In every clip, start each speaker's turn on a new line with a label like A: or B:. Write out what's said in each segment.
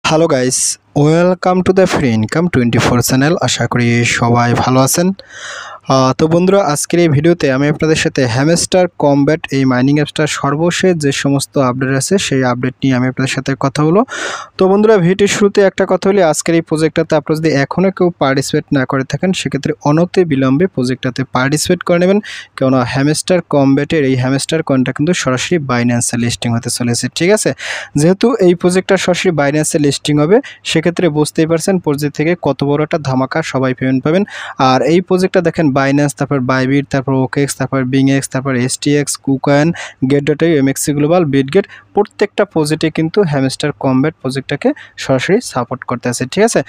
A: Hello guys, welcome to the Free Income 24 channel. আশা করি সবাই ভালো আছেন। তো বন্ধুরা, আজকের এই ভিডিওতে আমি আপনাদের সাথে হ্যামস্টার কমব্যাট এই মাইনিং অ্যাপসটার সর্বশেষ যে সমস্ত আপডেট আছে সেই আপডেট নিয়ে আমি আপনাদের সাথে কথা বলবো। তো বন্ধুরা, ভিডিওর শুরুতে একটা কথা বলি, আজকের এই প্রজেক্টটাতে আপনারা যদি এখনও কেউ পার্টিসিপেট না করে থাকেন সেক্ষেত্রে অনতি বিলম্বে প্রজেক্টটাতে পার্টিসিপেট করে নেবেন, কেননা হ্যামস্টার কমব্যাটের এই হ্যামস্টার কয়েনটা কিন্তু সরাসরি বাইন্যান্সে লিস্টিং হতে চলেছে। ঠিক আছে, যেহেতু এই প্রজেক্টটা সরাসরি বাইন্যান্সে লিস্টিং হবে সেক্ষেত্রে বুঝতেই পারছেন প্রজেক্ট থেকে কত বড় একটা ধামাকা সবাই পেমেন্ট পাবেন। আর এই প্রজেক্টটা দেখেন বাইন্যান্স, তারপর বাইবিট, তারপর ওকেক্স, তারপর বিংএক্স, তারপর এসটিএক্স, কুকয়েন, গেট.আই, এমএক্সি গ্লোবাল, বিটগেট, প্রত্যেকটা প্রজেক্টে কিন্তু হ্যামস্টার কমব্যাট প্রজেক্টটাকে সরাসরি সাপোর্ট করতে আছে। ঠিক আছে,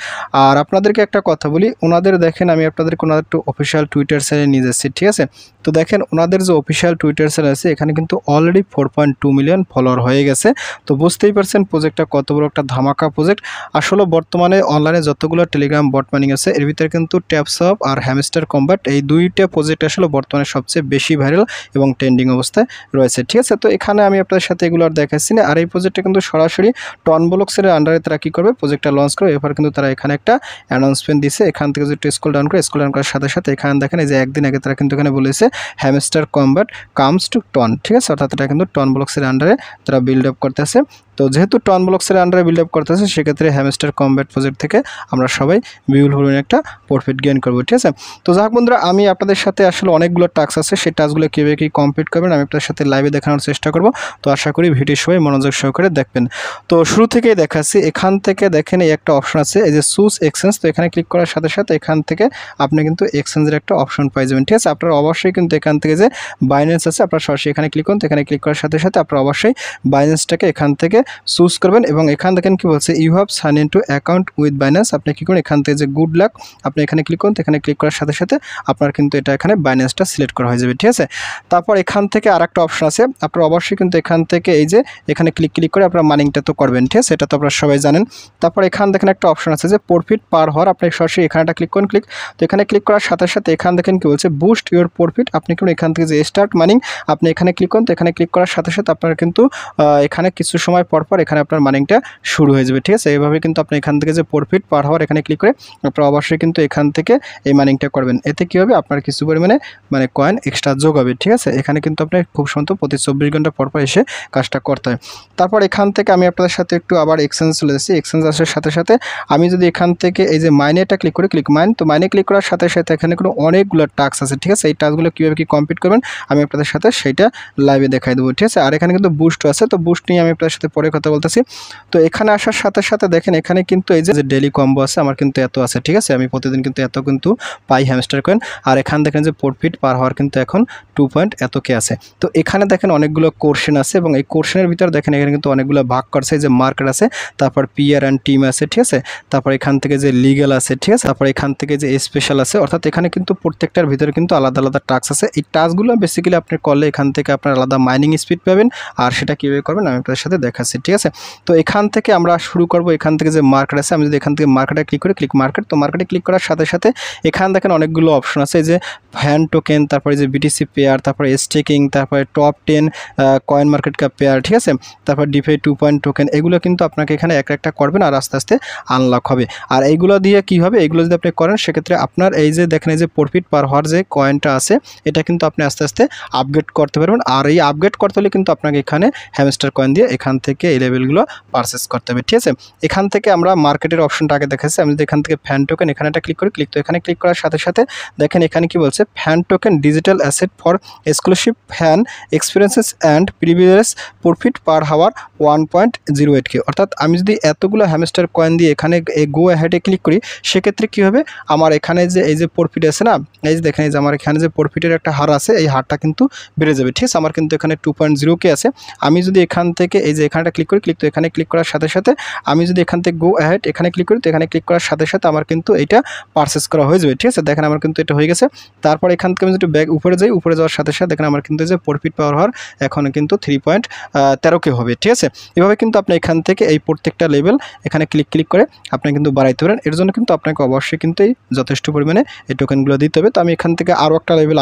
A: আর আপনাদেরকে একটা কথা বলি, ওনাদের দেখেন আমি আপনাদেরকে ওনাদের একটু অফিসিয়াল টুইটার চ্যানেলে নিয়ে যাচ্ছি। ঠিক আছে, তো দেখেন ওনাদের যে অফিসিয়াল টুইটার চ্যানেল আছে এখানে কিন্তু অলরেডি 4.2 মিলিয়ন ফলোয়ার হয়ে গেছে। তো বুঝতেই পারছেন প্রজেক্টটা কত বড় একটা ধামাকা প্রজেক্ট। আসলে বর্তমানে অনলাইনে যতগুলো টেলিগ্রাম বট মাইনিং আছে এর ভিতরে কিন্তু ট্যাপসপ আর হ্যামস্টার কমব্যাট এই দুইটা প্রজেক্ট আসলে বর্তমানে সবচেয়ে বেশি ভাইরাল এবং ট্রেন্ডিং অবস্থায় রয়েছে। ঠিক আছে, তো এখানে আমি আপনাদের সাথে এগুলো আর দেখাচ্ছি না। আর এই প্রজেক্টটা কিন্তু সরাসরি টন ব্লকসের আন্ডারে তারা কী করবে, প্রজেক্টটা লঞ্চ করবে। এরপর কিন্তু তারা এখানে একটা অ্যানাউন্সমেন্ট দিছে। এখান থেকে যদি স্ক্রল ডাউন করার সাথে সাথে এখানে দেখেন এই যে একদিন আগে তারা কিন্তু এখানে বলেছে Hamster Kombat comes to TON. ঠিক আছে, অর্থাৎ এটা কিন্তু টন ব্লকসের আন্ডারে তারা বিল্ড আপ করতেছে। তো যেহেতু টন ব্লকসের আন্ডারে বিল্ড আপ করতেছে সেক্ষেত্রে হ্যামস্টার কমব্যাট প্রজেক্ট থেকে আমরা সবাই বিপুল পরিমাণে একটা প্রফিট গেইন করবো। ঠিক আছে, তো যাক বন্ধুরা, আমি আপনাদের সাথে আসলে অনেকগুলো টাস্ক আছে, সেই টাস্কগুলো কীভাবে কী কমপ্লিট করবেন আমি আপনাদের সাথে লাইভে দেখানোর চেষ্টা করব। তো আশা করি ভিডিও সবাই মনোযোগ সহকারে দেখবেন। তো শুরু থেকেই দেখাচ্ছি, এখান থেকে দেখেন এই একটা অপশন আছে, এই যে চুজ এক্সচেঞ্জ। তো এখানে ক্লিক করার সাথে সাথে এখান থেকে আপনি কিন্তু এক্সচেঞ্জের একটা অপশন পাই যাবেন। ঠিক আছে, আপনারা অবশ্যই কিন্তু এখান থেকে যে বাইন্যান্স আছে আপনারা সরাসরি এখানে ক্লিক করুন। তো এখানে ক্লিক করার সাথে সাথে আপনারা অবশ্যই বাইন্যান্সটাকে এখান থেকে চুজ করবেন এবং এখান দেখেন কি বলছে, you have sign in to account with Binance. আপনি কী করুন, এখান থেকে যে গুড লাক আপনি এখানে ক্লিক করুন। এখানে ক্লিক করার সাথে সাথে আপনার কিন্তু এটা এখানে বাইন্যান্সটা সিলেক্ট করা হয়ে যাবে। ঠিক আছে, তারপর এখান থেকে আর একটা অপশন আছে, আপনারা অবশ্যই কিন্তু এখান থেকে এই যে এখানে ক্লিক করে আপনারা মাইনিংটা তো করবেন। ঠিক আছে, এটা তো আপনারা সবাই জানেন। তারপর এখান দেখেন একটা অপশন আছে যে প্রফিট পার হওয়ার, আপনি সরাসরি এখানেটা ক্লিক করুন। তো এখানে ক্লিক করার সাথে সাথে এখান দেখেন কি বলছে, বুস্ট ইউর প্রফিট। আপনি কিন্তু এখান থেকে যে স্টার্ট মাইনিং আপনি এখানে ক্লিক করুন। তো এখানে ক্লিক করার সাথে সাথে আপনার কিন্তু এখানে কিছু সময় পর পর এখানে আপনার মাইনিংটা শুরু হয়ে যাবে। ঠিক আছে, এইভাবে কিন্তু আপনি এখান থেকে যে প্রফিট পার হওয়ার এখানে ক্লিক করে আপনারা অবশ্যই কিন্তু এখান থেকে এই মাইনিংটা করবেন। এতে কী হবে, আপনার কিছু পরিমাণে কয়েন এক্সট্রা যোগ হবে। ঠিক আছে, এখানে কিন্তু আপনি খুব সুন্দর প্রতি 24 ঘন্টা পর পর এসে কাজটা করতে হয়। তারপর এখান থেকে আমি আপনাদের সাথে একটু আবার এক্সচেঞ্জ চলে যাচ্ছি। এক্সচেঞ্জ আসার সাথে সাথে আমি যদি এখান থেকে এই যে মাইনেটা ক্লিক করি, মাইন, তো মাইনে ক্লিক করার সাথে সাথে এখানে কোনো অনেকগুলো টাস্ক আছে। ঠিক আছে, এই টাস্কগুলো কীভাবে কী কমপ্লিট করবেন আমি আপনাদের সাথে সেইটা লাইভে দেখাই দেবো। ঠিক আছে, আর এখানে কিন্তু বুস্ট আছে, তো বুস্ট নিয়ে আমি আপনাদের সাথে পরে কথা বলতেছি। তো এখানে আসার সাথে সাথে দেখেন এখানে কিন্তু এই যে ডেলি কম্বো আছে, আমার কিন্তু এত আছে। ঠিক আছে, আমি প্রতিদিন কিন্তু এত কিন্তু পাই হ্যামস্টার কয়েন। আর এখানে দেখেন যে প্রফিট পার হওয়ার কিন্তু এখন 2 পয়েন্ট এত কে আছে। তো এখানে দেখেন অনেকগুলো কোর্শন আছে এবং এই কোর্শনের ভিতরে দেখেন এখানে কিন্তু অনেকগুলো ভাগ করছে, যে মার্কেট আছে, তারপর পিয়ার অ্যান্ড টিম আছে। ঠিক আছে, তারপর এখান থেকে যে লিগ্যাল আছে। ঠিক আছে, তারপর এখান থেকে যে স্পেশাল আছে, অর্থাৎ এখানে কিন্তু প্রত্যেকটার ভিতরে কিন্তু আলাদা আলাদা টাস্ক আছে। এই টাস্কগুলো বেসিক্যালি আপনি করলে এখান থেকে আপনার আলাদা মাইনিং স্পিড পাবেন। আর সেটা কীভাবে করবেন আমি আপনাদের সাথে দেখাচ্ছি। ঠিক আছে, তো এখান থেকে আমরা শুরু করব। এখান থেকে যে মার্কেট আছে, আমি যদি এখান থেকে মার্কেটে ক্লিক করি, মার্কেট, তো মার্কেটে ক্লিক করার সাথে সাথে এখানে দেখেন অনেকগুলো অপশন আছে, যে ফ্যান টোকেন, তারপরে যে বিটিসি পেয়ার, তারপরে স্টেকিং, তারপরে top 10 coin market cap pair. ঠিক আছে, তারপর ডিফাই 2 পয়েন্ট টোকেন, এগুলো কিন্তু আপনাকে এখানে একটা করবেন আর আস্তে আস্তে আনলক হবে। আর এইগুলো দিয়ে কি হবে, এগুলো যদি আপনি করেন সেক্ষেত্রে আপনার এই যে দেখেন এই যে প্রফিট পার হওয়ার যে কয়েনটা আছে এটা কিন্তু আপনি আস্তে আস্তে আপগ্রেড করতে পারবেন। আর এই আপগ্রেড করতে হলে কিন্তু আপনাকে এখানে হ্যামস্টার কয়েন দিয়ে এখান থেকে এই লেভেলগুলো পারচেস করতে হবে। ঠিক আছে, এখান থেকে আমরা মার্কেটের অপশনটা আগে দেখাচ্ছি। আমি যদি এখান থেকে ফ্যান টোকেন এখানে একটা ক্লিক করি, তো এখানে ক্লিক করার সাথে সাথে দেখেন এখানে কি বলছে, fan token digital asset for exclusive fan experiences and privilege profit পার হাওয়ার 1.08K। অর্থাৎ আমি যদি এতগুলো হ্যামস্টার কয়েন দিয়ে এখানে গো অ্যাহেডে ক্লিক করি সেক্ষেত্রে কী হবে, আমার এখানে যে এই যে প্রফিট আছে না, এই যে দেখেন এই যে আমার এখানে যে প্রফিটের একটা হার আছে এই হারটা কিন্তু বেড়ে যাবে। ঠিক আছে, আমার কিন্তু এখানে 2.0K আছে। আমি যদি এখান থেকে এই যে এখানটা ক্লিক করি, তো এখানে ক্লিক করার সাথে সাথে আমি যদি এখান থেকে গো অ্যাহেড এখানে ক্লিক করি, তো এখানে ক্লিক করার সাথে সাথে আমার কিন্তু এটা পারচেস করা হয়ে যাবে। ঠিক আছে, দেখেন আমার কিন্তু এটা হয়ে গেছে। তারপর এখান থেকে আমি যদি ব্যাক উপরে যাই, উপরে যাওয়ার সাথে সাথে দেখেন আমার কিন্তু যে প্রফিট পাওয়ার হওয়ার এখন কিন্তু 3.13K হবে। ঠিক আছে, এভাবে কিন্তু আপনি এখান থেকে এই প্রত্যেকটা লেভেল এখানে ক্লিক করে আপনি কিন্তু বাড়াইতে পারেন। এর জন্য কিন্তু আপনাকে অবশ্যই কিন্তু এই যথেষ্ট পরিমাণে এই টোকেনগুলো দিতে হবে। তো আমি এখান থেকে আরও একটা লেভেল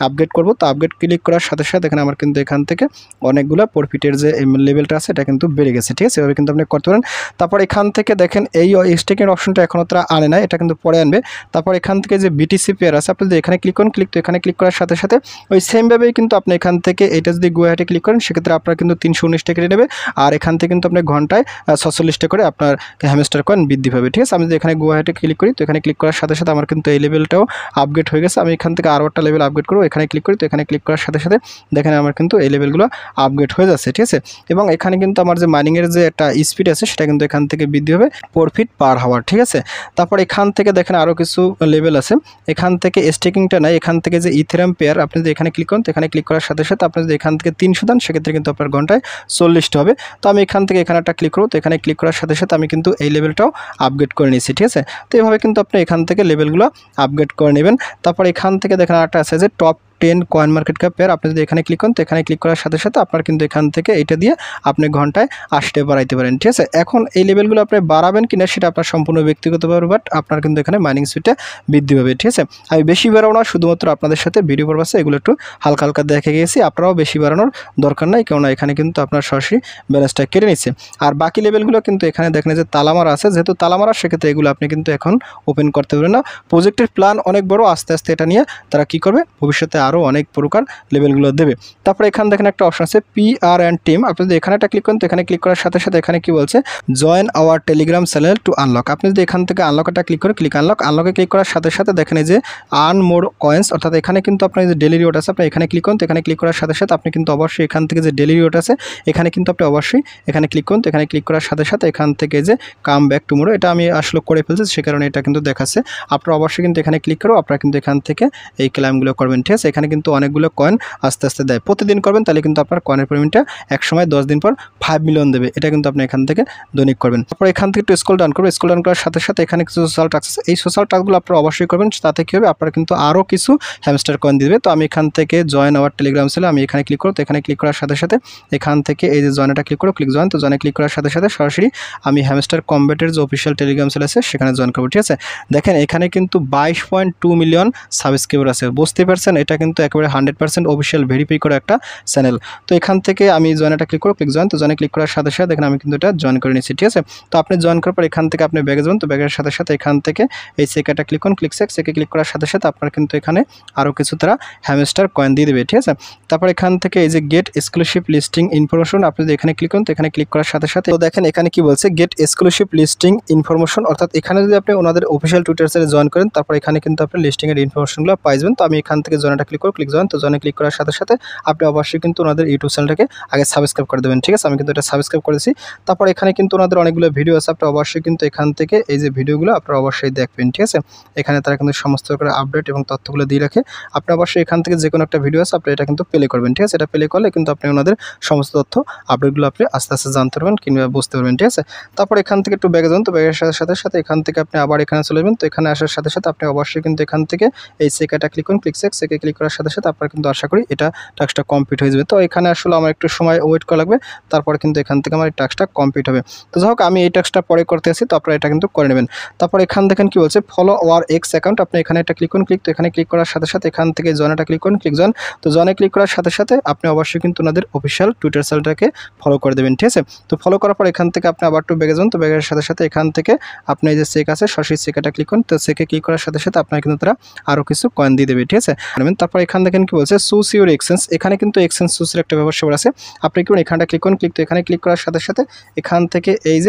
A: আপগ্রেড করব। তো আপগ্রেড ক্লিক করার সাথে সাথে এখানে আমার কিন্তু এখান থেকে অনেকগুলো প্রফিটের যে লেভেলটা আছে এটা কিন্তু বেড়ে গেছে, ঠিক আছে। এভাবে কিন্তু আপনি করতে পারেন। তারপর এখান থেকে দেখেন এই স্টেকিং অপশনটা এখনও তারা আনে নাই, এটা কিন্তু পরে আনবে। তারপর এখান থেকে যে বিটিসি পেয়ার আছে আপনি যদি এখানে ক্লিক করুন, তো এখানে ক্লিক করার সাথে সাথে ওই সেমভাবেই কিন্তু আপনি এখান থেকে এটা যদি গুয়াহাটি ক্লিক করেন সেক্ষেত্রে আপনার কিন্তু 319 টাকা নেবে। আর এখান থেকে কিন্তু আপনি ঘন্টায় 46 টাকা করে আপনার হ্যামস্টার কয়েন বৃদ্ধি পাবে, ঠিক আছে। আমি যদি এখানে গুয়াহাটি ক্লিক করি, তো এখানে ক্লিক করার সাথে সাথে আমার কিন্তু এই লেভেলটাও আপগ্রেড হয়ে গেছে। আমি এখান থেকে আরও একটা লেভেল আপগ্রেড করবো, এখানে ক্লিক করি, তো এখানে ক্লিক করার সাথে সাথে দেখেন আমার কিন্তু এই লেভেলগুলো আপগ্রেড হয়ে যাচ্ছে, ঠিক আছে। এবং এখানে কিন্তু আমার যে মাইনিংয়ের যে একটা স্পিড আছে সেটা কিন্তু এখান থেকে বৃদ্ধি হবে 4 ফিট পার হাওয়ার, ঠিক আছে। তারপর এখান থেকে দেখেন আরও কিছু লেভেল আছে। এখান থেকে স্টেকিংটা নাই, এখান থেকে যে ইথেরিয়াম পেয়ার আপনি যদি এখানে ক্লিক করেন, তো এখানে ক্লিক করার সাথে সাথে আপনি যদি এখান থেকে 300 দেন সেক্ষেত্রে কিন্তু আপনার ঘন্টায় 40টা হবে। তো আমি এখান থেকে এখানে একটা ক্লিক করবো, তো এখানে ক্লিক করার সাথে সাথে আমি কিন্তু এই লেভেলটাও আপগ্রেড করে নিয়েছি, ঠিক আছে। তো এইভাবে কিন্তু আপনি এখান থেকে লেভেলগুলো আপগ্রেড করে নেবেন। তারপর এখান থেকে দেখেন একটা আছে যে top 10 coin market cap pair, আপনি যদি এখানে ক্লিক করেন, তো এখানে ক্লিক করার সাথে সাথে আপনার কিন্তু এখান থেকে এটা দিয়ে আপনি ঘন্টায় 80 বাড়াইতে পারেন, ঠিক আছে। এখন এই লেভেলগুলো আপনি বাড়াবেন কিনা সেটা আপনার সম্পূর্ণ ব্যক্তিগত ব্যাপার, বাট আপনার কিন্তু এখানে মাইনিং স্পিডটা বৃদ্ধি পাবে, ঠিক আছে। আমি বেশি বাড়াবো না, শুধুমাত্র আপনাদের সাথে ভিডিও পারপাসে এগুলো একটু হালকা হালকা দেখে গিয়েছি। আপনারাও বেশি বাড়ানোর দরকার নাই, কেননা এখানে কিন্তু আপনার সরাসরি ব্যালেন্সটা কেটে নিচ্ছে। আর বাকি লেভেলগুলো কিন্তু এখানে দেখেন যে তালামারা আছে, যেহেতু তালামারা সেক্ষেত্রে এগুলো আপনি কিন্তু এখন ওপেন করতে পারবেন না। প্রজেক্টের প্ল্যান অনেক বড়, আস্তে আস্তে এটা নিয়ে তারা কি করবে ভবিষ্যতে আরও অনেক প্রকার লেভেলগুলো দেবে। তারপরে এখানে দেখেন একটা অপশন আছে PR অ্যান্ড টিম, আপনি যদি এখানে একটা ক্লিক করেন, তো এখানে ক্লিক করার সাথে সাথে এখানে কি বলছে join our Telegram channel to unlock. আপনি যদি এখান থেকে আনলকটা ক্লিক করে আনলকে ক্লিক করার সাথে সাথে দেখেন যে আর্ন মোর কয়েন্স, অর্থাৎ এখানে কিন্তু আপনার যে ডেলি রিওয়ার্ড আছে আপনি এখানে ক্লিক করুন, তো এখানে ক্লিক করার সাথে সাথে আপনি কিন্তু অবশ্যই এখান থেকে যে ডেলি রিওয়ার্ড আছে এখানে কিন্তু আপনি অবশ্যই এখানে ক্লিক করুন, তো এখানে ক্লিক করার সাথে সাথে এখান থেকে যে কাম ব্যাক টুমোরো, এটা আমি আসলে করে ফেলছি সে কারণে এটা কিন্তু দেখাচ্ছে। আপনারা অবশ্যই কিন্তু এখানে ক্লিক করো, আপনারা কিন্তু এখান থেকে এই ক্লাইমগুলো করবেন, ঠিক আছে। এখানে কিন্তু অনেকগুলো কয়েন আস্তে আস্তে দেয়, প্রতিদিন করবেন তাহলে কিন্তু আপনার কয়েনের পরিমাণটা এক সময় 10 দিন পর 5 মিলিয়ন দেবে, এটা কিন্তু আপনি এখান থেকে দৈনিক করবেন। তারপর এখান থেকে একটু স্ক্রল ডাউন করবেন, স্ক্রল ডাউন করার সাথে সাথে এখানে কিছু সোশ্যাল টাস্ক আছে, এই সোশ্যাল টাস্কগুলো আপনারা অবশ্যই করবেন, তাতে কী হবে আপনারা কিন্তু আরও কিছু হ্যামস্টার কয়েন দিবে। তো আমি এখান থেকে জয়েন আওয়ার টেলিগ্রাম চ্যানেল আমি এখানে ক্লিক করব, তো এখানে ক্লিক করার সাথে সাথে এখান থেকে এই যে জয়েনটা ক্লিক করো, ক্লিক জয়েন, তো জয়েনে ক্লিক করার সাথে সাথে সরাসরি আমি হ্যামস্টার কমব্যাটের যে অফিসিয়াল টেলিগ্রাম চ্যানেল আছে সেখানে জয়েন করবো, ঠিক আছে। দেখেন এখানে কিন্তু 22.2 মিলিয়ন সাবস্ক্রাইবার আছে, বুঝতে পারছেন এটা কিন্তু একেবারে 100% অফিসিয়াল ভেরিফাই করা একটা চ্যানেল। তো এখান থেকে আমি জয়েনটা ক্লিক করব, ক্লিক জয়েন, তো জয়েনে ক্লিক করার সাথে সাথে দেখেন আমি কিন্তু এটা জয়েন করে নিচ্ছি, ঠিক আছে। তো আপনি জয়েন করার পর এখান থেকে আপনি ব্যাগে যাবেন, তো ব্যাগের সাথে সাথে এখান থেকে এই সেকাটা ক্লিক করুন, সেকে ক্লিক করার সাথে সাথে আপনার কিন্তু এখানে আরও কিছু তারা হ্যামস্টার কয়েন দিয়ে দেবে, ঠিক আছে। তারপর এখান থেকে এই যে গেট এক্সক্লুসিভ লিস্টিং ইনফরমেশন, আপনি যদি এখানে ক্লিক করুন, তো এখানে ক্লিক করার সাথে সাথে তো দেখেন এখানে কি বলছে গেট এক্সক্লুসিভ লিস্টিং ইনফরমেশন, অর্থাৎ এখানে যদি আপনি ওনাদের অফিসিয়াল টুইটার চ্যানেলে জয়েন করেন তারপর এখানে কিন্তু আপনি লিস্টিংয়ের ইনফরমেশনগুলো পাই যাবেন। তো আমি এখান থেকে জয়েনটা ক্লিক করব, ক্লিক জয়েন, তো জয়েনে ক্লিক করার সাথে সাথে আপনি অবশ্যই কিন্তু ওনাদের ইউটিউব চ্যানেলটাকে আগে সাবস্ক্রাইব করে দেবেন, ঠিক আছে। আমি কিন্তু এটা সাবস্ক্রাইব করেছি। তারপর এখানে কিন্তু ওনাদের অনেকগুলো ভিডিও আছে, আপনি অবশ্যই কিন্তু এখান থেকে এই যে ভিডিওগুলো আপনারা অবশ্যই দেখবেন, ঠিক আছে। এখানে তারা কিন্তু সমস্ত প্রকার আপডেট এবং তথ্যগুলো দিয়ে রাখে, আপনি অবশ্যই এখান থেকে যে কোনো একটা ভিডিও আছে আপনি এটা কিন্তু প্লে করবেন, ঠিক আছে। এটা প্লে করলে কিন্তু আপনি ওনাদের সমস্ত তথ্য আপডেটগুলো আপনি আস্তে আস্তে জানতে পারবেন কিংবা বুঝতে পারবেন, ঠিক আছে। তারপর এখান থেকে একটু ব্যাগে যান, তো ব্যাগের সাথে সাথে সাথে এখান থেকে আপনি আবার এখানে চলে যাবেন, তো এখানে আসার সাথে সাথে আপনি অবশ্যই কিন্তু এখান থেকে এই সেকাটা ক্লিক করুন, সেকে ক্লিক করার সাথে সাথে আপনার কিন্তু আশা করি এটা টাস্কটা কমপ্লিট হয়ে যাবে। তো এখানে আসলে আমার একটু সময় ওয়েট করা লাগবে, তারপর কিন্তু এখান থেকে আমার এই টাস্কটা কমপ্লিট হবে। তো যাই হোক আমি এই টাস্কটা পরে করতে আসি, তো আপনারা এটা কিন্তু করে নেবেন। তারপর এখান দেখেন কি বলছে ফলো আওয়ার এক্স অ্যাকাউন্ট, আপনি এখানে একটা ক্লিক করুন, তো এখানে ক্লিক করার সাথে সাথে এখান থেকে জয়েনটা ক্লিক করুন, ক্লিক জয়েন, তো জয়েনে ক্লিক করার সাথে সাথে আপনি অবশ্যই কিন্তু ওনাদের অফিসিয়াল টুইটার চ্যানেলটাকে ফলো করে দেবেন, ঠিক আছে। তো ফলো করার পর এখান থেকে আপনি আবার একটু ব্যাগে যান, তো ব্যাগের সাথে সাথে এখান থেকে আপনি এই যে চেক আছে সরাসরি চেকটা ক্লিক করুন, তো চেকে ক্লিক করার সাথে সাথে আপনার কিন্তু তারা আরও কিছু কয়েন দিয়ে দেবে, ঠিক আছে। তারপর এখান দেখেন কি বলছে চুজ ইউর এক্সচেঞ্জ, এখানে কিন্তু এক্সচেঞ্জ চুজের একটা ব্যবস্থা আছে, আপনি কি এখানটা ক্লিক করুন, তো এখানে ক্লিক করার সাথে সাথে এখান থেকে এই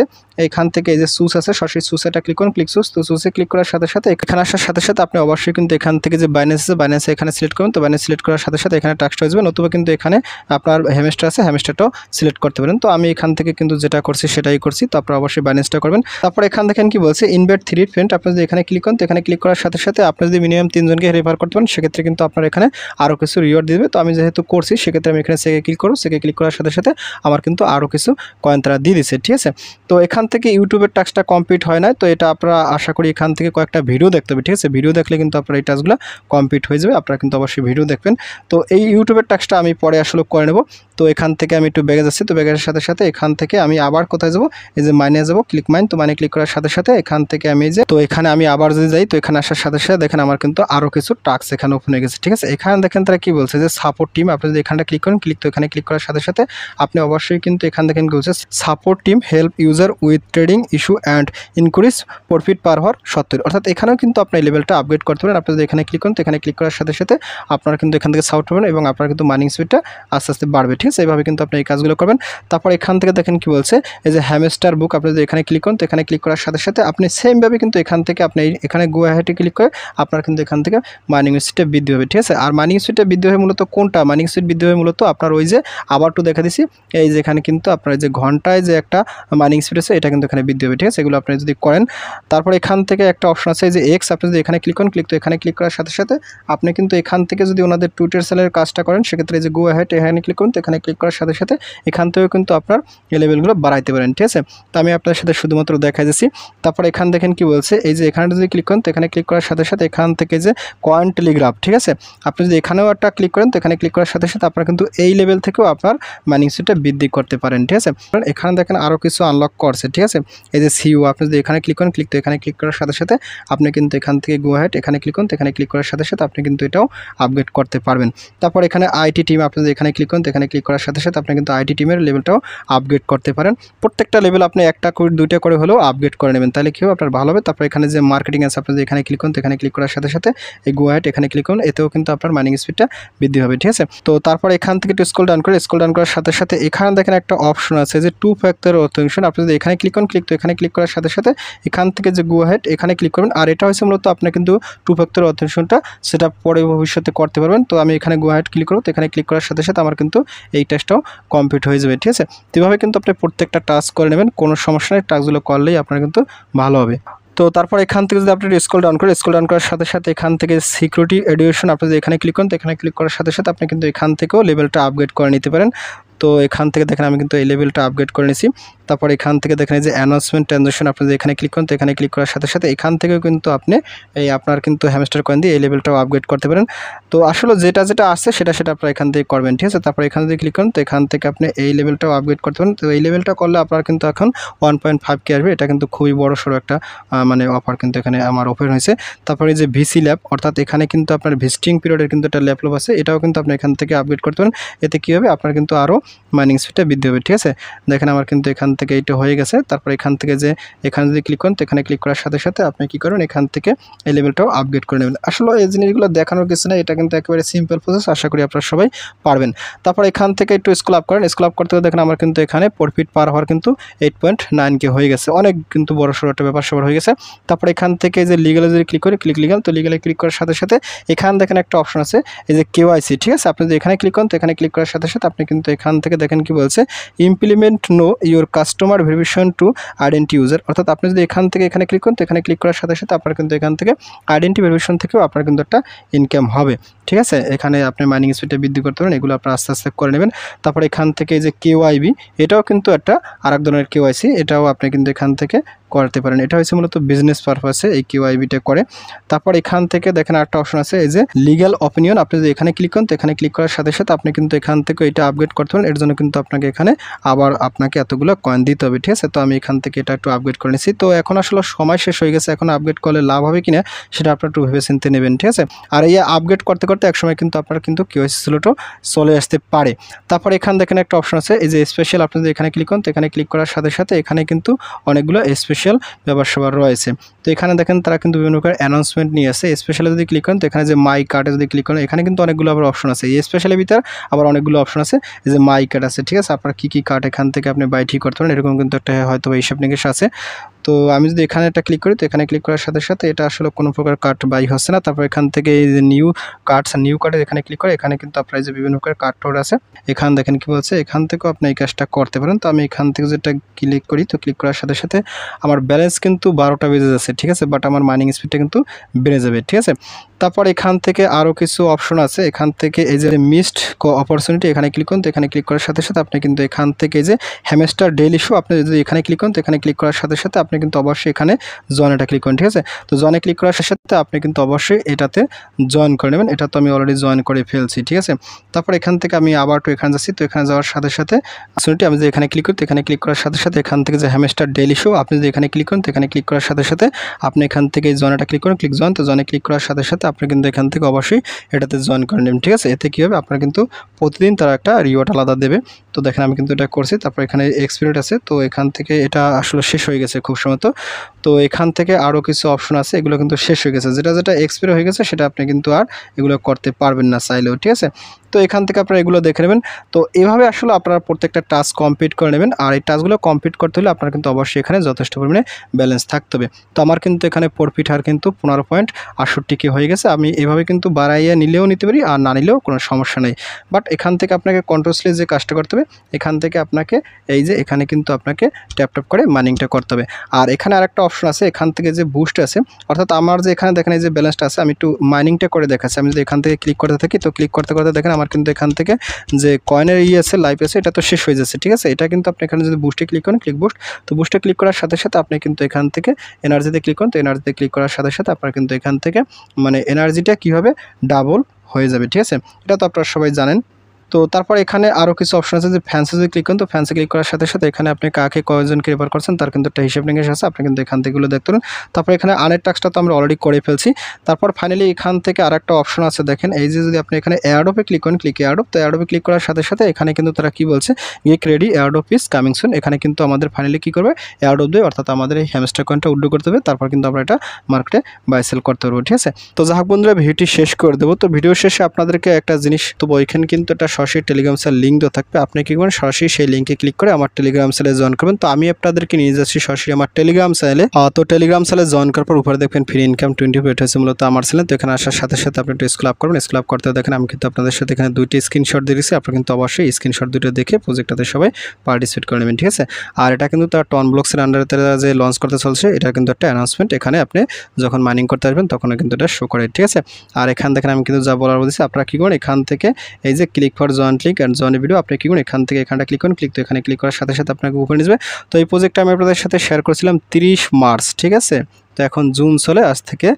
A: যে চুজ আছে সরাসরি চুজটা ক্লিক করুন, ক্লিক চুজ, তো চুজে ক্লিক করার সাথে সাথে এখানে আসার সাথে সাথে আপনি অবশ্যই কিন্তু এখান থেকে যে বাইন্যান্স আছে বাইন্যান্সে এখানে সিলেক্ট করুন, তো বাইন্যান্স সিলেক্ট করার সাথে সাথে এখানে টাস্কটা হয়ে যাবে, নতুবা কিন্তু এখানে আপনার হ্যামস্টার আছে হ্যামস্টারটাও সিলেক্ট করতে পারেন। তো আমি এখান থেকে কিন্তু যেটা করছি সেটাই করছি, তো আপনারা অবশ্যই বাইন্যান্সটা করবেন। তারপর এখান দেখেন কি বলছে ইনভাইট 3 ফ্রেন্ড, আপনি যদি এখানে ক্লিক করেন, তো এখানে ক্লিক করার সাথে সাথে আপনি যদি মিনিমাম 3 জনকে রেফার করতে পারেন সেক্ষেত্রে কিন্তু আপনার এখানে আরও কিছু রিওয়ার্ড দিবে। তো আমি যেহেতু করছি সেক্ষেত্রে আমি এখানে সেকে ক্লিক করব, সেকে ক্লিক করার সাথে সাথে আমার কিন্তু আরও কিছু কয়েন তারা দিয়ে দিচ্ছে, ঠিক আছে। তো এখান থেকে ইউটিউবের টাস্কটা কমপ্লিট হয় না, তো এটা আপনারা আশা করি এখান থেকে কয়েকটা ভিডিও দেখতে হবে, ঠিক আছে। ভিডিও দেখলে কিন্তু আপনার এই টাস্কগুলো কমপ্লিট হয়ে যাবে, আপনারা কিন্তু অবশ্যই ভিডিও দেখবেন। তো এই ইউটিউবের টাস্কটা আমি পরে আসলে করে নেব। তো এখান থেকে আমি একটু ব্যাগে যাচ্ছি, তো ব্যাগের সাথে সাথে এখান থেকে আমি আবার কোথায় যাব, এই যে মাইনে যাব, ক্লিক মাইন, তো মাইনে ক্লিক করার সাথে সাথে এখান থেকে আমি যে তো এখানে আমি আবার যদি যাই, তো এখানে আসার সাথে সাথে দেখেন আমার কিন্তু আরও কিছু টাস্ক এখানে ওপেন হয়ে গেছে, ঠিক আছে। এখানে দেখেন তারা কি বলছে যে সাপোর্ট টিম, আপনি যদি এখানটা ক্লিক করেন, এখানে ক্লিক করার সাথে সাথে আপনি অবশ্যই কিন্তু এখান দেখেন কি বলছে support team help user with trading issue and increase profit পার হওয়ার 70, অর্থাৎ এখানেও কিন্তু আপনি লেভেলটা আপগ্রেড করতে পারেন। আপনি যদি এখানে ক্লিক করেন, এখানে ক্লিক করার সাথে সাথে আপনারা কিন্তু এখান থেকে সাপোর্ট পাবেন এবং আপনার কিন্তু মাইনিং স্পিডটা আস্তে আস্তে বাড়বে। ঠিক আছে, এইভাবে কিন্তু আপনি এই কাজগুলো করবেন। তারপর এখান থেকে দেখেন কি বলছে এই যে হ্যামস্টার বুক, আপনি যদি এখানে ক্লিক করেন, এখানে ক্লিক করার সাথে সাথে আপনি সেমভাবে কিন্তু এখান থেকে আপনি এখানে গো অ্যাহেডে ক্লিক করে আপনার কিন্তু এখান থেকে মাইনিং স্পিডটা বৃদ্ধি হবে। ঠিক আছে, আর মাইনিং স্পিডটা বৃদ্ধি হয় মূলত কোনটা, মাইনিং স্পিড বৃদ্ধি হয় মূলত আপনার ওই যে আবার একটু দেখা দিছি এই যে এখানে কিন্তু আপনার যে ঘন্টায় যে একটা মাইনিং স্পিড আছে এটা কিন্তু এখানে বৃদ্ধি হবে। ঠিক আছে, এগুলো আপনি যদি করেন। তারপর এখান থেকে একটা অপশন আছে যে এক্স, আপনি যদি এখানে ক্লিক করেন, এখানে ক্লিক করার সাথে সাথে আপনি কিন্তু এখান থেকে যদি ওনাদের টুইটার সেলের কাজটা করেন সেক্ষেত্রে যে গো অ্যাহেড এখানে ক্লিক করুন, এখানে ক্লিক করার সাথে সাথে এখান থেকেও কিন্তু আপনার এই লেভেলগুলো বাড়াইতে পারেন। ঠিক আছে, তো আমি আপনার সাথে শুধুমাত্র দেখাই দিচ্ছি। তারপর এখান দেখেন কি বলছে এই যে এখানে যদি ক্লিক করেন, এখানে ক্লিক করার সাথে সাথে এখান থেকে যে কয়েন টেলিগ্রাফ, ঠিক আছে, আপনি যদি এখানেও একটা ক্লিক করেন, এখানে ক্লিক করার সাথে সাথে আপনারা কিন্তু এই লেভেল থেকেও আপনার মাইনিং স্পিডটা বৃদ্ধি করতে পারেন। ঠিক আছে, এখানে দেখেন আরও কিছু আনলক করছে। ঠিক আছে, এই যে সিইউ, আপনি যদি এখানে ক্লিক করেন, এখানে ক্লিক করার সাথে সাথে আপনি কিন্তু এখান থেকে গো অ্যাহেড এখানে ক্লিক করুন, এখানে ক্লিক করার সাথে সাথে আপনি কিন্তু এটাও আপগ্রেড করতে পারবেন। তারপর এখানে আইটি টিম, আপনি যদি এখানে ক্লিক করেন, এখানে ক্লিক করার সাথে সাথে আপনি কিন্তু আইটি টিমের লেভেলটাও আপগ্রেড করতে পারেন। প্রত্যেকটা লেভেল আপনি একটা করে দুইটা করে হলেও আপগ্রেড করে নেবেন, তাহলে কি হবে আপনার ভালো হবে। তারপর এখানে যে মার্কেটিং আছে, আপনি যদি এখানে ক্লিক করেন, এখানে ক্লিক করার সাথে সাথে এই গো অ্যাহেড এখানে ক্লিক করুন, এতেও কিন্তু আপনার মাইনিং স্পিডটা বৃদ্ধি হবে। ঠিক আছে, তো তারপর এখান থেকে একটু স্ক্রল ডাউন করার সাথে সাথে এখানে দেখেন একটা অপশন আছে যে 2 ফ্যাক্টর অথেন্টিকেশন, আপনি যদি এখানে ক্লিক করেন, এখানে ক্লিক করার সাথে সাথে এখান থেকে যে গো অ্যাহেড এখানে ক্লিক করবেন। আর এটা হচ্ছে মূলত আপনি কিন্তু 2 ফ্যাক্টর অথেন্টিকেশনটা সেটা পরে ভবিষ্যতে করতে পারবেন। তো আমি এখানে গো অ্যাহেড ক্লিক করব, এখানে ক্লিক করার সাথে সাথে আমার কিন্তু এই টাস্কটাও কমপ্লিট হয়ে যাবে। ঠিক আছে, তো এভাবে কিন্তু আপনি প্রত্যেকটা টাস্ক করে নেবেন, কোনো সমস্যা নেই, টাস্কগুলো করলেই আপনার কিন্তু ভালো হবে। তো তারপর এখান থেকে যদি আপনি স্ক্রল ডাউন করার সাথে সাথে এখান থেকে সিকিউরিটি এডুকেশন, আপনি যদি এখানে ক্লিক করেন, এখানে ক্লিক করার সাথে সাথে আপনি কিন্তু এখান থেকেও লেভেলটা আপগ্রেড করে নিতে পারেন। তো এখান থেকে দেখেন আমি কিন্তু এই লেভেলটা আপগ্রেড করে নিয়েছি। তারপর এখান থেকে দেখেন যে অ্যানাউন্সমেন্ট ট্রানজাকশন, আপনি যদি এখানে ক্লিক করেন, এখানে ক্লিক করার সাথে সাথে এখান থেকেও কিন্তু আপনি এই আপনার কিন্তু হ্যামস্টার কয়েন দিয়ে এই লেভেলটাও আপগ্রেড করতে পারেন। তো আসলে যেটা আসছে সেটা আপনারা এখান থেকে করবেন। ঠিক আছে, তারপর এখানে যদি ক্লিক করেন, তো এখান থেকে আপনি এই লেভেলটাও আপগ্রেড করতে পারেন। তো এই লেভেলটা করলে আপনার কিন্তু এখন 1.5K আসবে, এটা কিন্তু খুবই বড় সড়ো একটা মানে অফার কিন্তু এখানে আমার ওপেন হয়েছে। তারপরে যে ভিসি ল্যাব, অর্থাৎ এখানে কিন্তু আপনার ভিজিটিং পিরিয়ডের কিন্তু একটা ল্যাপটপ আছে, এটাও কিন্তু আপনি এখান থেকে আপগ্রেড করতে পারেন। এতে কী হবে আপনার কিন্তু আরও মাইনিং স্পিডটা বৃদ্ধি হবে। ঠিক আছে, দেখেন আমার কিন্তু এখান থেকে এইটা হয়ে গেছে। তারপর এখান থেকে যে এখানে যদি ক্লিক করেন, এখানে ক্লিক করার সাথে সাথে আপনি কী করেন এখান থেকে এই লেভেলটাও আপগ্রেড করে নেবেন। আসলে এই জিনিসগুলো দেখানোর কিছু না, এটা কিন্তু একেবারে সিম্পল প্রসেস, আশা করি আপনারা সবাই পারবেন। তারপর এখান থেকে একটু স্ক্রল আপ করেন, স্ক্রল আপ করতে দেখেন আমার কিন্তু এখানে প্রফিট পার হওয়ার কিন্তু 8.9K হয়ে গেছে, অনেক কিন্তু বড় সড়ো একটা ব্যাপার সবার হয়ে গেছে। তারপর এখান থেকে যে লিগালে যদি ক্লিক করি, লিগাল, তো লিগালে ক্লিক করার সাথে সাথে এখানে দেখেন একটা অপশন আছে এই যে KYC। ঠিক আছে, আপনি যদি এখানে ক্লিক করেন, এখানে ক্লিক করার সাথে সাথে আপনি কিন্তু এখান থেকে দেখেন কি বলছে implement know your customer verification to identify user, অর্থাৎ আপনি যদি এখান থেকে এখানে ক্লিক করেন, এখানে ক্লিক করার সাথে সাথে আপনার কিন্তু এখান থেকে আইডেন্টি ভেরিফিকেশন থেকেও আপনার কিন্তু একটা ইনকাম হবে। ঠিক আছে, এখানে আপনি মাইনিং স্পিডটা বৃদ্ধি করতে পারেন, এগুলো আপনার আস্তে আস্তে করে নেবেন। তারপর এখান থেকে যে KYB, এটাও কিন্তু একটা আরেক ধরনের KYC, এটাও আপনি কিন্তু এখান থেকে করতে পারেন। এটা হচ্ছে মূলত বিজনেস পারপাসে এই KYBটা করে। তারপর এখান থেকে দেখেন একটা অপশন আছে এই যে লিগ্যাল অপিনিয়ন, আপনি যদি এখানে ক্লিক করেন, এখানে ক্লিক করার সাথে সাথে আপনি কিন্তু এখান থেকে এটা আপগ্রেড করতে পারেন। এর জন্য কিন্তু আপনাকে এখানে আবার আপনাকে এতগুলো কয়েন দিতে হবে। ঠিক আছে, তো আমি এখান থেকে এটা একটু আপগ্রেড করে নিচ্ছি। তো এখন আসলে সময় শেষ হয়ে গেছে, এখন আপগ্রেড করলে লাভ হবে কিনা সেটা আপনার একটু ভেবে চিন্তে নেবেন। ঠিক আছে, আর এই আপগ্রেড করতে করতে একসময় কিন্তু আপনার কিন্তু KYC স্লটও চলে আসতে পারে। তারপর এখানে দেখেন একটা অপশন আছে এই যে স্পেশাল, আপনি যদি এখানে ক্লিক করেন, এখানে ক্লিক করার সাথে সাথে এখানে কিন্তু অনেকগুলো স্পেশাল ব্যাপার সবার রয়েছে। তো এখানে দেখেন তারা কিন্তু বিভিন্ন প্রকার অ্যানাউন্সমেন্ট নিয়ে আসে। স্পেশালি যদি ক্লিক করেন, এখানে যে মাই কার্ডে যদি ক্লিক করেন, এখানে কিন্তু অনেকগুলো আবার অপশন আছে। এই স্পেশালের ভিতর আবার অনেকগুলো অপশন আছে, এই যে মাই কার্ড আছে। ঠিক আছে, আপনার কী কী কার্ড এখান থেকে আপনি বাই ঠিক করতে পারেন, এরকম কিন্তু একটা হয়তো হিসাব নিকেশ আছে। তো আমি যদি এখানে একটা ক্লিক করি, তো এখানে ক্লিক করার সাথে সাথে এটা আসলে কোনো প্রকার কার্ড বাই হচ্ছে না। তারপর এখান থেকে এই যে নিউ কার্ডে এখানে ক্লিক করে এখানে কিন্তু আপনার যে বিভিন্ন প্রকার কার্ড টোড আছে, এখানে দেখেন কি বলছে এখান থেকেও আপনি এই কাজটা করতে পারেন। তো আমি এখান থেকে যেটা ক্লিক করি, তো ক্লিক করার সাথে সাথে আমার ব্যালেন্স কিন্তু 12টা বেজে যাচ্ছে। ঠিক আছে, বাট আমার মাইনিং স্পিডটা কিন্তু বেড়ে যাবে। ঠিক আছে, তারপর এখান থেকে আরও কিছু অপশন আছে। এখান থেকে এই যে মিসড অপরচুনিটি, এখানে ক্লিক করুন, তো এখানে ক্লিক করার সাথে সাথে আপনি কিন্তু এখান থেকে যে হ্যামস্টার ডেইলি শো, আপনি যদি এখানে ক্লিক করেন, তো এখানে ক্লিক করার সাথে সাথে আপনি কিন্তু অবশ্যই এখানে জয়েন এটা ক্লিক করুন, ঠিক আছে। তো জয়েনে ক্লিক করার সাথে সাথে আপনি কিন্তু অবশ্যই এটাতে জয়েন করে নেবেন। এটা তো আমি অলরেডি জয়েন করে ফেলছি, ঠিক আছে। তারপর এখান থেকে আমি আবার তো এখানে যাচ্ছি। তো এখানে যাওয়ার সাথে সাথে আসলে আমি যদি এখানে ক্লিক করি, তো এখানে ক্লিক করার সাথে সাথে এখান থেকে যে হ্যামস্টার ডেইলি শো আপনি যদি এখানে ক্লিক করেন, তো এখানে ক্লিক করার সাথে সাথে আপনি এখান থেকে জয়েনটা ক্লিক করুন, ক্লিক জয়েন। তো জয়েনে ক্লিক করার সাথে সাথে আপনি কিন্তু এখান থেকে অবশ্যই এটাতে জয়েন করে নেবেন, ঠিক আছে। এতে কী হবে, আপনার কিন্তু প্রতিদিন তারা একটা রিওয়ার্ড আলাদা দেবে। তো দেখেন আমি কিন্তু এটা করছি। তারপর এখানে এক্সপিরিয়েন্স আছে, তো এখান থেকে এটা আসলে শেষ হয়ে গেছে খুব সম্ভবত। তো এখান থেকে আরও কিছু অপশন আছে, এগুলো কিন্তু শেষ হয়ে গেছে। যেটা যেটা এক্সপায়ার হয়ে গেছে সেটা আপনি কিন্তু আর এগুলো করতে পারবেন না চাইলেও, ঠিক আছে। তো এখান থেকে আপনারা এগুলো দেখে নেবেন। তো এভাবে আসলে আপনারা প্রত্যেকটা টাস্ক কমপ্লিট করে নেবেন। আর এই টাস্কগুলো কমপ্লিট করতে হলে আপনার কিন্তু অবশ্যই এখানে যথেষ্ট পরিমাণে ব্যালেন্স থাকতে হবে। তো আমার কিন্তু এখানে প্রফিট হার কিন্তু 15.68 হয়ে গেছে। আমি এভাবে কিন্তু বাড়াইয়া নিলেও নিতে পারি, আর না নিলেও কোনো সমস্যা নেই। বাট এখান থেকে আপনাকে কন্ট্রোসলি যে কাজটা করতে হবে, এখান থেকে আপনাকে এই যে এখানে কিন্তু আপনাকে ট্যাপ ট্যাপ করে মাইনিংটা করতে হবে। আর এখানে আরেকটা অপশন আছে, এখান থেকে যে বুস্ট আছে, অর্থাৎ আমার যে এখানে দেখেন এই যে ব্যালেন্সটা আছে, আমি একটু মাইনিংটা করে দেখাচ্ছি। আমি যদি এখান থেকে ক্লিক করতে থাকি, তো ক্লিক করতে করতে দেখেন আমার কিন্তু এখান থেকে যে কয়েনের আছে লাইফ আছে, এটা তো শেষ হয়ে যাচ্ছে, ঠিক আছে। এটা কিন্তু আপনি এখানে যদি বুস্টে ক্লিক করেন, ক্লিক বুস্ট, তো বুস্টে ক্লিক করার সাথে সাথে আপনি কিন্তু এখান থেকে এনার্জিতে ক্লিক করেন। তো এনার্জিতে ক্লিক করার সাথে সাথে আপনার কিন্তু এখান থেকে মানে এনার্জিটা কী হবে, ডাবল হয়ে যাবে, ঠিক আছে। এটা তো আপনারা সবাই জানেন। তো তারপর এখানে আরও কিছু অপশন আছে, যে ফ্যান্সে যদি ক্লিক করেন, তো ফ্যান্সে ক্লিক করার সাথে সাথে এখানে আপনি কাকে কয়জনকে রেফার করছেন তার কিন্তু একটা হিসাব নিকেশ আছে, আপনি কিন্তু এখান থেকে এগুলো দেখতে পারেন। তারপর এখানে আনের টাস্কটা তো আমরা অলরেডি করে ফেলছি। তারপর ফাইনালি এখান থেকে আরেকটা অপশন আছে, দেখেন এই যে যদি আপনি এখানে এয়ারড্রপে ক্লিক করেন, ক্লিক এয়ারড্রপ, তো এয়ারড্রপে ক্লিক করার সাথে সাথে এখানে কিন্তু তারা কি বলছে, get ready airdrop is coming soon. এখানে কিন্তু আমাদের ফাইনালি কী করবে, এয়ারড্রপ দেবে, অর্থাৎ আমাদের এই হ্যামস্টার কয়েনটা উইথড্র করতে হবে। তারপর কিন্তু আমরা এটা মার্কেটে বাই সেল করতে পারবো, ঠিক আছে। তো যাই হোক বন্ধুরা, ভিডিওটি শেষ করে দেবো। তো ভিডিও শেষে আপনাদেরকে একটা জিনিস তো ওইখানে কিন্তু একটা সরাসরি টেলিগ্রাম লিঙ্ক দেওয়া থাকবে। আপনি কি করবেন, সরাসরি সেই লিঙ্কে ক্লিক করে আমার টেলিগ্রাম চ্যানেলে জয়েন করবেন। তো আমি আপনাদেরকে নিয়ে যাচ্ছি সরাসরি আমার টেলিগ্রাম চ্যানেলে। তো টেলিগ্রাম চ্যানেলে জয়েন করার পর উপরে দেখবেন ফ্রি ইনকাম 24, এটা হচ্ছে মূলত আমার চ্যানেল। তো এখানে আসার সাথে সাথে আপনি একটু স্ক্রল আপ করবেন। স্ক্রল আপ করতে দেখেন আমি কিন্তু আপনাদের সাথে এখানে দুইটি স্ক্রিনশট দিয়েছি। আপনি কিন্তু অবশ্যই স্ক্রিনশট দুটো দেখে প্রজেক্টটাতে সবাই পার্টিসিপেট করে নেবেন, ঠিক আছে। আর এটা কিন্তু তার টন ব্লকসের আন্ডারে তারা যে লঞ্চ করতে চলছে, এটা কিন্তু একটা অ্যানাউন্সমেন্ট। এখানে আপনি যখন মাইনিং করতে আসবেন তখন কিন্তু এটা শো করে, ঠিক আছে। আর এখান দেখেন আমি কিন্তু যা বলার বলছি, আপনারা কী করেন, এখান থেকে এই যে click for joint link and join video, আপনি কী করেন এখান থেকে এখানটা ক্লিক করুন, ক্লিক, তো এখানে ক্লিক করার সাথে সাথে আপনাকে উপরে নিয়ে যাবে। তো এই প্রজেক্টটা আমি আপনাদের সাথে শেয়ার করেছিলাম 30 মার্চ, ঠিক আছে। তো এখন জুন চলে, আজ থেকে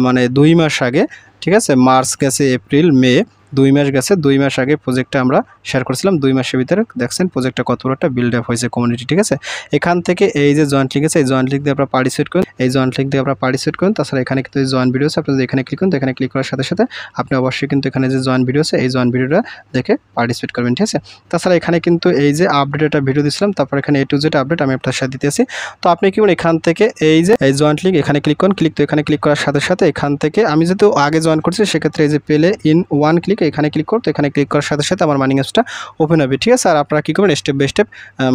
A: মানে 2 মাস আগে, ঠিক আছে। মার্চ গেছে, এপ্রিল, মে, 2 মাস গেছে। 2 মাস আগে প্রজেক্টটা আমরা শেয়ার করেছিলাম। 2 মাসের ভিতরে দেখছেন প্রজেক্টটা কত বড় একটা বিল্ড আপ হয়েছে কমিউনিটি, ঠিক আছে। এখান থেকে এই যে জয়েন্ট লিঙ্ক আছে, এই জয়েন্ট লিঙ্ক দিয়ে আপনারা পার্টিসিপেট করুন, এই জয়েন্ট লিঙ্ক দিয়ে আপনারা পার্টিসিপেট করুন। তাছাড়া এখানে কিন্তু এই জয়েন্ট ভিডিও আছে, আপনি যদি এখানে ক্লিক করুন, তো এখানে ক্লিক করার সাথে সাথে আপনি অবশ্যই কিন্তু এখানে যে জয়েন্ট ভিডিও আছে, এই জয়েন্ট ভিডিওটা দেখে পার্টিসিপেট করবেন, ঠিক আছে। তাছাড়া এখানে কিন্তু এই যে আপডেট একটা ভিডিও দিয়েছিলাম, তারপর এখানে A to Z আপডেট আমি আপনার সাথে দিতেছি। তো আপনি কি করুন, এখান থেকে এই যে এই জয়েন্ট লিঙ্ক এখানে ক্লিক করুন, ক্লিক, তো এখানে ক্লিক করার সাথে সাথে এখান থেকে আমি যেহেতু আগে জয়েন করছি, সেক্ষেত্রে এই যে পেলে ইন 1 ক্লিক, এখানে ক্লিক করতে, এখানে ক্লিক করার সাথে সাথে আমার মাইনিং অ্যাপসটা ওপেন হবে, ঠিক আছে। আর আপনারা কী করবেন, স্টেপ বাই স্টেপ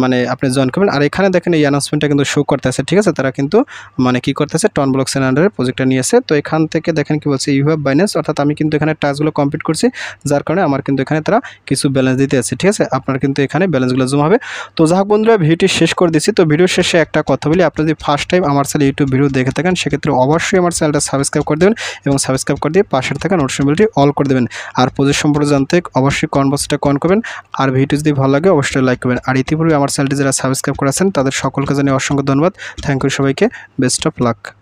A: মানে আপনি জয়েন করবেন। আর এখানে দেখেন এই অ্যানাউন্সমেন্টটা কিন্তু শো করতেছে, ঠিক আছে। তারা কিন্তু মানে কী করতেছে, টন ব্লকসের আন্ডারে প্রজেক্টটা নিয়েছে। তো এখান থেকে দেখেন কি বলছে, ইউ হ্যাভ বাইন্যান্স, অর্থাৎ আমি কিন্তু এখানে টাস্কগুলো কমপ্লিট করছি, যার কারণে আমার কিন্তু এখানে তারা কিছু ব্যালেন্স দিতে আছে, ঠিক আছে। আপনার কিন্তু এখানে ব্যালেন্সগুলো জমা হবে। তো যাই হোক বন্ধুরা, ভিডিওটি শেষ করে দিচ্ছি। তো ভিডিও শেষে একটা কথা বলি, আপনি যদি ফার্স্ট টাইম আমার চ্যানেলে ইউটিউব ভিডিও দেখে থাকেন, সেক্ষেত্রে অবশ্যই আমার চ্যানেলটা সাবস্ক্রাইব করে দেবেন এবং সাবস্ক্রাইব করে দিয়ে পাশের থাকা নোটিফিকেশনটি অল করে দেবেন। আর প্রজেক্ট সম্পর্কে জানতে অবশ্যই কমেন্ট বক্সটা কমেন্ট করবেন। আর ভিডিও যদি ভালো লাগে অবশ্যই লাইক করবেন। আর ইতিপূর্বে আমার চ্যানেলটি যারা সাবস্ক্রাইব করেছেন তাদের সকলকে জানিয়ে অসংখ্য ধন্যবাদ। থ্যাংক ইউ সবাইকে, বেস্ট অফ লাক।